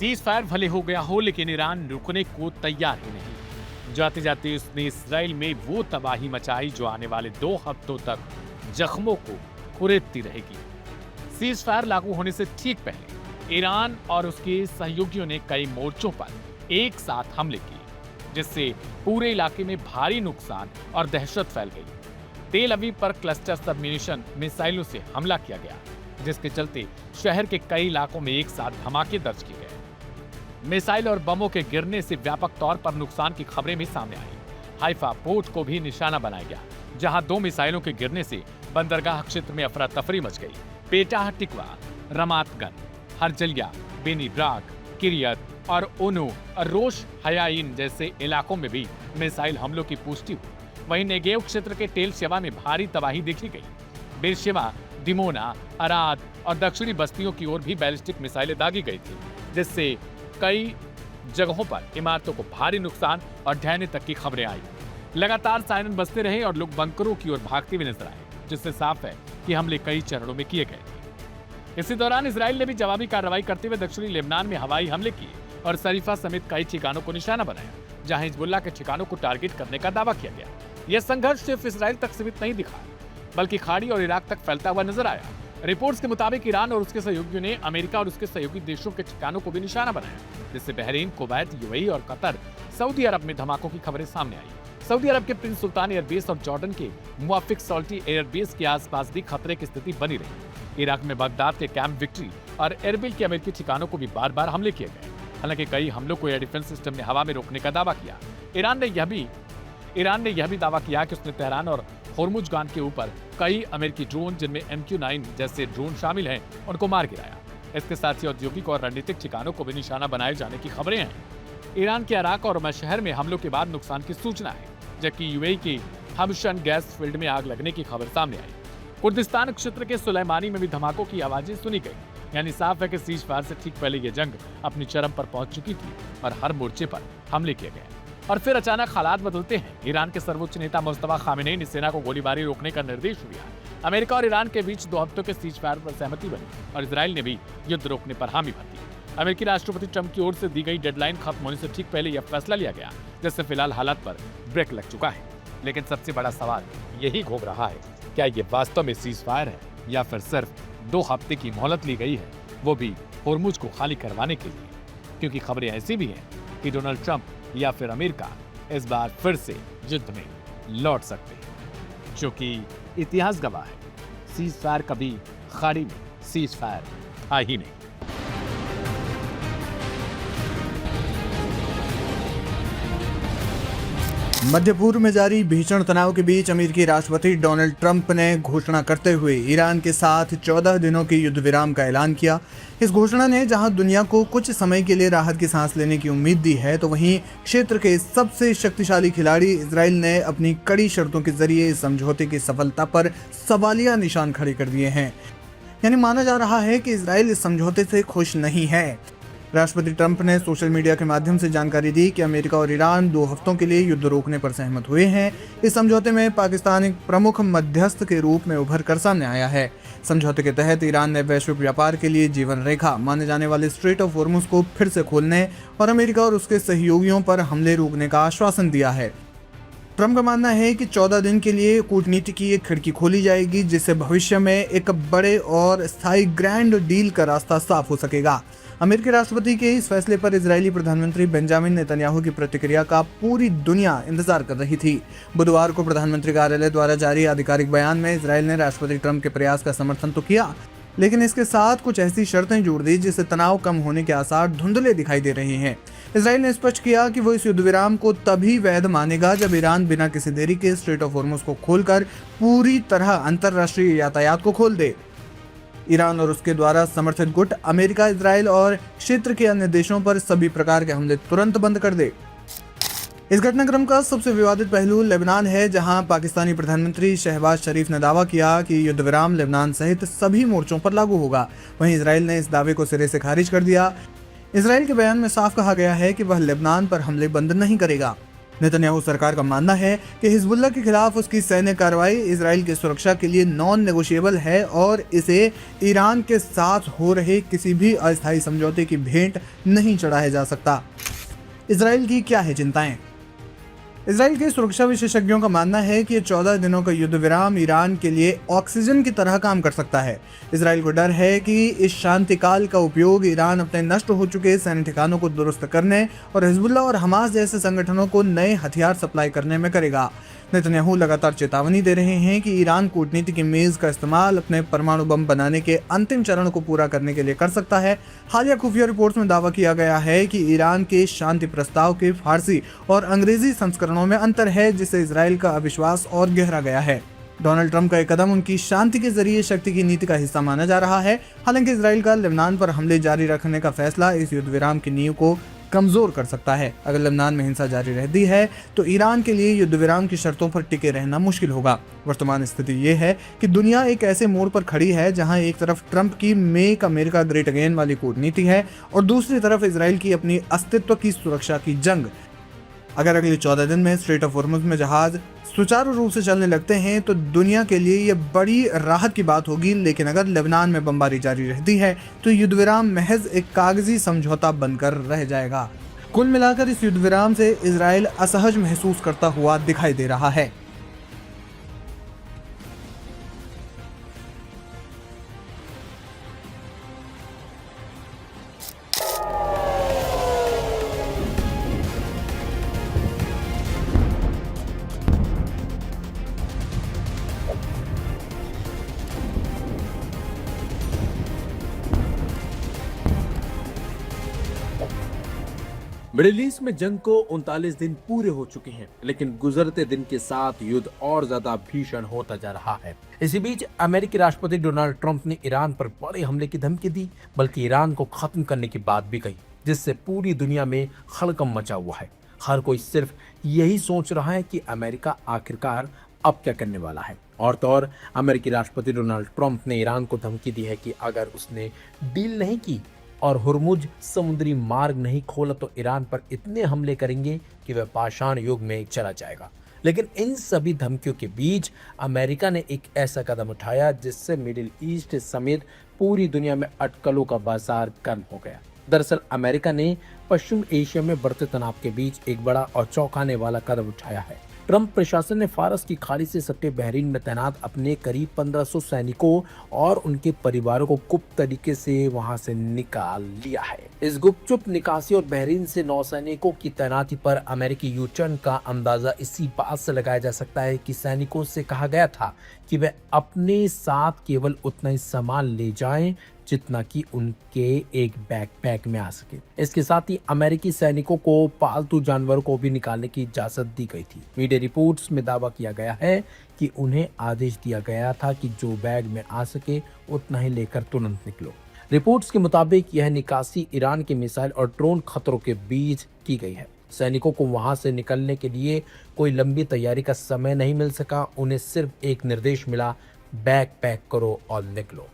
Cease fire भले हो गया हो, लेकिन ईरान रुकने को तैयार ही नहीं। जाते जाते उसने इसराइल में वो तबाही मचाई जो आने वाले 2 हफ्तों तक जख्मों को कुरेदती रहेगी। सीज फायर लागू होने से ठीक पहले ईरान और उसके सहयोगियों ने कई मोर्चों पर एक साथ हमले किए, जिससे पूरे इलाके में भारी नुकसान और दहशत फैल गई। तेल अवीव पर क्लस्टर सबमिशन मिसाइलों से हमला किया गया, जिसके चलते शहर के कई इलाकों में एक साथ धमाके दर्ज किए गए। मिसाइल और बमों के गिरने से व्यापक तौर पर नुकसान की खबरें भी सामने आई। हाइफा पोर्ट को भी निशाना बनाया गया, जहां 2 मिसाइलों के गिरने से बंदरगाह क्षेत्र में अफरा तफरी मच गई। पेटाह टिकवा, रमातगन, हरजलिया, बेनी ब्राक, किरियत और ओनो और रोश हयाइन जैसे इलाकों में भी मिसाइल हमलों की पुष्टि हुई। वहीं नेगेव क्षेत्र के टेल शेवा में भारी तबाही देखी गई। बेरशेवा, दिमोना, अराद और दक्षिणी बस्तियों की ओर भी बैलिस्टिक मिसाइलें दागी गई थी, जिससे कई जगहों पर इमारतों को भारी नुकसान और ढहने तक की खबरें आई। लगातार सायरन बजते रहे और लोग बंकरों की ओर भागते हुए नजर आए, जिससे साफ है कि हमले कई चरणों में किए गए थे। इसी दौरान इसराइल ने भी जवाबी कार्रवाई करते हुए दक्षिणी लेबनान में हवाई हमले किए और शरीफा समेत कई ठिकानों को निशाना बनाया, जहां हिजबुल्लाह के ठिकानों को टारगेट करने का दावा किया गया। यह संघर्ष सिर्फ इसराइल तक सीमित नहीं दिखा, बल्कि खाड़ी और इराक तक फैलता हुआ नजर आया। रिपोर्ट्स के मुताबिक ईरान और उसके सहयोगियों ने अमेरिका और उसके सहयोगी देशों के ठिकानों को भी निशाना बनाया, जिससे बहरीन, कुवैत, यूएई और कतर, सऊदी अरब में धमाकों की खबरें सामने आई। सऊदी अरब के प्रिंस सुल्तान एयरबेस और जॉर्डन के मुआफिक सॉल्टी एयरबेस के आसपास भी खतरे की स्थिति बनी रही। इराक में बगदाद के कैंप विक्ट्री और एरबिल के अमेरिकी ठिकानों को भी बार बार हमले किए गए। हालांकि कई हमलों को एयर डिफेंस सिस्टम ने हवा में रोकने का दावा किया। ईरान ने यह भी दावा किया कि उसने तेहरान और होर्मुजगान के ऊपर कई अमेरिकी ड्रोन, जिनमें MQ-9 जैसे ड्रोन शामिल हैं, उनको मार गिराया। इसके साथ ही औद्योगिक और रणनीतिक ठिकानों को भी निशाना बनाए जाने की खबरें हैं। ईरान के अराक और मशहर में हमलों के बाद नुकसान की सूचना है, जबकि यूएई की हमशन गैस फील्ड में आग लगने की खबर सामने आई। कुर्दिस्तान क्षेत्र के सुलेमानी में भी धमाकों की आवाजें सुनी गई। यानी साफ है कि सीज फायर से ठीक पहले यह जंग अपनी चरम पर पहुंच चुकी थी और हर मोर्चे पर हमले किए गए। और फिर अचानक हालात बदलते हैं। ईरान के सर्वोच्च नेता मुस्तफा खामेनेई ने सेना को गोलीबारी रोकने का निर्देश दिया। अमेरिका और ईरान के बीच 2 हफ्तों के सीज फायर पर सहमति बनी और इजराइल ने भी युद्ध रोकने पर हामी भर दी। अमेरिकी राष्ट्रपति ट्रंप की ओर से दी गई डेडलाइन खत्म होने से ठीक पहले यह फैसला लिया गया, जिससे फिलहाल हालात पर ब्रेक लग चुका है। लेकिन सबसे बड़ा सवाल यही घूम रहा है, क्या ये वास्तव में सीज फायर है या फिर सिर्फ 2 हफ्ते की मोहलत ली गई है, वो भी होर्मुज को खाली करवाने के लिए? क्योंकि खबरें ऐसी भी हैं कि डोनाल्ड ट्रंप या फिर अमेरिका इस बार फिर से युद्ध में लौट सकते हैं, जो कि इतिहास गवाह है। सीज फायर कभी खाड़ी में सीज फायर था ही नहीं। मध्य पूर्व में जारी भीषण तनाव के बीच अमेरिकी राष्ट्रपति डोनाल्ड ट्रंप ने घोषणा करते हुए ईरान के साथ 14 दिनों की युद्ध विराम का ऐलान किया। इस घोषणा ने जहां दुनिया को कुछ समय के लिए राहत की सांस लेने की उम्मीद दी है, तो वहीं क्षेत्र के सबसे शक्तिशाली खिलाड़ी इजराइल ने अपनी कड़ी शर्तों के जरिए इस समझौते की सफलता पर सवालिया निशान खड़े कर दिए हैं। यानी माना जा रहा है कि इजराइल इस समझौते से खुश नहीं है। राष्ट्रपति ट्रंप ने सोशल मीडिया के माध्यम से जानकारी दी कि अमेरिका और ईरान 2 हफ्तों के लिए युद्ध रोकने पर सहमत हुए हैं। इस समझौते में पाकिस्तान एक प्रमुख मध्यस्थ के रूप में उभर कर सामने आया है। समझौते के तहत ईरान ने वैश्विक व्यापार के लिए जीवन रेखा माने जाने वाले स्ट्रेट ऑफ होर्मुज को फिर से खोलने और अमेरिका और उसके सहयोगियों पर हमले रोकने का आश्वासन दिया है। ट्रंप का मानना है कि 14 दिन के लिए कूटनीति की एक खिड़की खोली जाएगी, जिससे भविष्य में एक बड़े और स्थायी ग्रैंड डील का रास्ता साफ हो सकेगा। अमेरिकी राष्ट्रपति के इस फैसले पर इजरायली प्रधानमंत्री बेंजामिन नेतन्याहू की प्रतिक्रिया का पूरी दुनिया इंतजार कर रही थी। बुधवार को प्रधानमंत्री कार्यालय द्वारा जारी आधिकारिक बयान में इजरायल ने राष्ट्रपति ट्रंप के प्रयास का समर्थन तो किया, लेकिन इसके साथ कुछ ऐसी शर्तें जोड़ दी जिससे तनाव कम होने के आसार धुंधले दिखाई दे रहे हैं। इजरायल ने स्पष्ट किया कि वो इस युद्ध विराम को तभी वैध मानेगा जब ईरान बिना किसी देरी के स्ट्रेट ऑफ होर्मुज को खोलकर पूरी तरह अंतरराष्ट्रीय यातायात को खोल दे। ईरान और उसके द्वारा समर्थित गुट अमेरिका, इजरायल और क्षेत्र के अन्य देशों पर सभी प्रकार के हमले तुरंत बंद कर दे। इस घटनाक्रम का सबसे विवादित पहलू लेबनान है, जहां पाकिस्तानी प्रधानमंत्री शहबाज शरीफ ने दावा किया कि युद्ध विराम लेबनान सहित सभी मोर्चों पर लागू होगा। वहीं इजरायल ने इस दावे को सिरे से खारिज कर दिया। इजरायल के बयान में साफ कहा गया है कि वह लेबनान पर हमले बंद नहीं करेगा। नेतन्याहू सरकार का मानना है कि हिजबुल्लाह के खिलाफ उसकी सैन्य कार्रवाई इसराइल की सुरक्षा के लिए नॉन नेगोशिएबल है और इसे ईरान के साथ हो रहे किसी भी अस्थायी समझौते की भेंट नहीं चढ़ाया जा सकता। इसराइल की क्या है चिंताएं? इसराइल के सुरक्षा विशेषज्ञों का मानना है कि 14 दिनों का युद्ध विराम ईरान के लिए ऑक्सीजन की तरह काम कर सकता है। इसराइल को डर है कि इस शांति काल का उपयोग ईरान अपने नष्ट हो चुके सैन्य ठिकानों को दुरुस्त करने और हिजबुल्लाह और हमास जैसे संगठनों को नए हथियार सप्लाई करने में करेगा। नेतन्याहू लगातार चेतावनी दे रहे हैं कि ईरान कूटनीति की मेज का इस्तेमाल अपने परमाणु बम बनाने के अंतिम चरण को पूरा करने के लिए कर सकता है। हालिया खुफिया रिपोर्ट्स में दावा किया गया है कि ईरान के शांति प्रस्ताव के फारसी और अंग्रेजी संस्करणों में अंतर है, जिससे इसराइल का अविश्वास और गहरा गया है। डोनाल्ड ट्रंप का यह कदम उनकी शांति के जरिए शक्ति की नीति का हिस्सा माना जा रहा है। हालांकि इसराइल का लेबनान पर हमले जारी रखने का फैसला इस युद्ध विराम की नींव को कमजोर कर सकता है। अगर लेबनान में हिंसा जारी रहती है तो ईरान के लिए युद्ध विराम की शर्तों पर टिके रहना मुश्किल होगा। वर्तमान स्थिति ये है कि दुनिया एक ऐसे मोड़ पर खड़ी है जहां एक तरफ ट्रंप की मेक अमेरिका ग्रेट अगेन वाली कूटनीति है और दूसरी तरफ इसराइल की अपनी अस्तित्व की सुरक्षा की जंग। अगर अगले 14 दिन में स्ट्रेट ऑफ हॉर्मुज़ में जहाज सुचारू रूप से चलने लगते हैं तो दुनिया के लिए यह बड़ी राहत की बात होगी, लेकिन अगर लेबनान में बमबारी जारी रहती है तो युद्ध विराम महज एक कागजी समझौता बनकर रह जाएगा। कुल मिलाकर इस युद्ध विराम से इजराइल असहज महसूस करता हुआ दिखाई दे रहा है। मिडिल ईस्ट में जंग को 39 दिन पूरे हो चुके हैं, लेकिन गुजरते दिन के साथ युद्ध और ज्यादा भीषण होता जा रहा है। इसी बीच अमेरिकी राष्ट्रपति डोनाल्ड ट्रंप ने ईरान पर बड़े हमले की धमकी दी, बल्कि ईरान को खत्म करने की बात भी कही, जिससे पूरी दुनिया में हड़कंप मचा हुआ है। हर कोई सिर्फ यही सोच रहा है कि अमेरिका आखिरकार अब क्या करने वाला है। और तो और अमेरिकी राष्ट्रपति डोनाल्ड ट्रंप ने ईरान को धमकी दी है कि अगर उसने डील नहीं की और हुर्मुज समुद्री मार्ग नहीं खोला तो ईरान पर इतने हमले करेंगे कि वह पाषाण युग में चला जाएगा। लेकिन इन सभी धमकियों के बीच अमेरिका ने एक ऐसा कदम उठाया जिससे मिडिल ईस्ट समेत पूरी दुनिया में अटकलों का बाजार गर्म हो गया। दरअसल अमेरिका ने पश्चिम एशिया में बढ़ते तनाव के बीच एक बड़ा और चौंकाने वाला कदम उठाया है। ट्रंप प्रशासन ने फारस की खाड़ी से सटे बहरीन में तैनात अपने करीब 1500 सैनिकों और उनके परिवारों को गुप्त तरीके से वहां से निकाल लिया है। इस गुपचुप निकासी और बहरीन से नौसैनिकों की तैनाती पर अमेरिकी यू टर्न का अंदाजा इसी बात से लगाया जा सकता है कि सैनिकों से कहा गया था कि वे अपने साथ केवल उतना ही सामान ले जाएं जितना कि उनके एक बैकपैक में आ सके। इसके साथ ही अमेरिकी सैनिकों को पालतू जानवरों को भी निकालने की इजाजत दी गई थी। मीडिया रिपोर्ट्स में दावा किया गया है कि उन्हें आदेश दिया गया था कि जो बैग में आ सके उतना ही लेकर तुरंत निकलो। रिपोर्ट्स के मुताबिक यह निकासी ईरान के मिसाइल और ड्रोन खतरों के बीच की गई है। सैनिकों को वहां से निकलने के लिए कोई लंबी तैयारी का समय नहीं मिल सका। उन्हें सिर्फ एक निर्देश मिला, बैग पैक करो और निकलो।